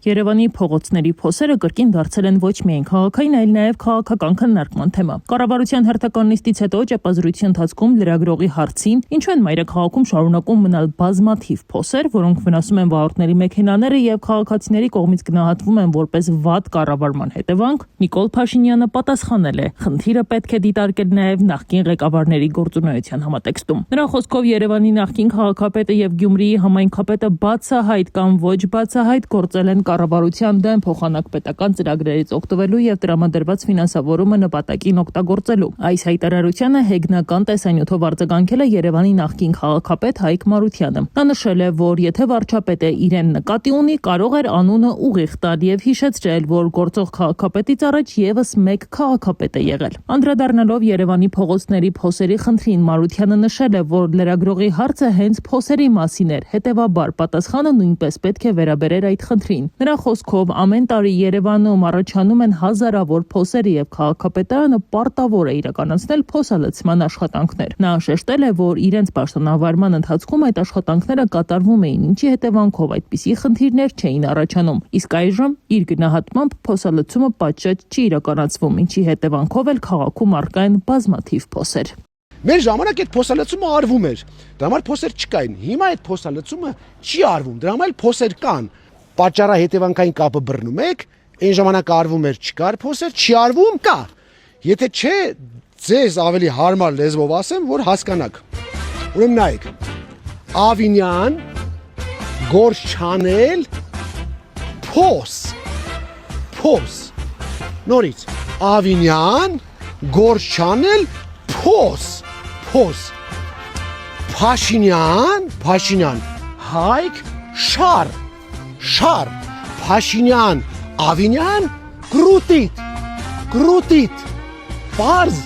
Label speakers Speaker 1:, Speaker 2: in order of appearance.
Speaker 1: Երևանի փողոցների փոսերը կրկին դարձել են ոչ միայն քաղաքային, այլ նաև քաղաքական քննարկման թեմա։ Կառավարության հերթական նիստից հետո ճեպազրույցի ընթացքում լրագրողի հարցին, ինչու են մայրաքաղաքում շարունակում մնալ բազմաթիվ փոսեր, որոնք վնասում են վարորդների մեքենաները եւ քաղաքացիների կողմից գնահատվում են որպես վատ կառավարման հետևանք, Նիկոլ Փաշինյանը պատասխանել է. խնդիրը պետք է դիտարկել նաև նախկին ղեկավարների գործունեության համատեքստում։ Նրա խոսքով Երևանի նախկին քաղաքապետը եւ Գյումրիի համայնքապետը բացահայտ կամ ոչ բացահայտ գործել են կառավարության դեմ փոխանակ պետական ծրագրերից օգտվելու եւ տրամադրված ֆինանսավորումը նպատակին օգտագործելու։ Այս հայտարարությանը հեգնական տեսանյութով արձագանքել է Երևանի նախկին քաղաքապետ Հայկ Մարությանը։ Նա նշել է, որ եթե վարչապետը իրեն նկատի ունի, կարող էր անունը ուղիղ տալ եւ հիշեցրել, որ գործող քաղաքապետից առաջ եւս մեկ քաղաքապետ է եղել։ Անդրադառնալով Երևանի փողոցների փոսերի խնդրին, Մարությանը նշել է, որ լրագրողի հարցը հենց փոսերի մասին էր, հետեւաբար պատասխանը նույնպես պետք է վերաբերեր այդ խնդրին։ Նրա խոսքով ամեն տարի Երևանում առաջանում են հազարավոր փոսեր եւ քաղաքապետարանը պարտավոր է իրականացնել փոսալցման աշխատանքներ։ Նա շեշտել է, որ իրենց պաշտոնավարման ընթացքում այդ աշխատանքները կատարվում էին, ինչի հետևանքով այդպիսի խնդիրներ չէին առաջանում։ Իսկ այժմ իր գնահատմամբ փոսալցումը պատշաճ չի իրականացվում, ինչի հետևանքով էլ քաղաքում առկա են բազմաթիվ փոսեր։
Speaker 2: Մեր ժամանակ այդ փոսալցումը արվում էր։ Դրա համար փոսեր չկային։ Հիմա այդ փոսալցումը չի արվում։ Դրա համար փոսեր կան։ Պատճառը հետևանքային կապը բռնում եք, այն ժամանակ արվում էր, չկար փոսեր, չի արվում, կա։ Եթե չէ, ձեզ ավելի հարմար լեզվով ասեմ, որ հասկանաք։ Ուրեմն նայեք։ Ավինյան, գործ չանել, փոս։ Նորից Ավինյան, գործ չանել, փոս։ Փաշինյան, Հայկ, շար, Փաշինյան, Ավինյան, կրուտիտ, պարզ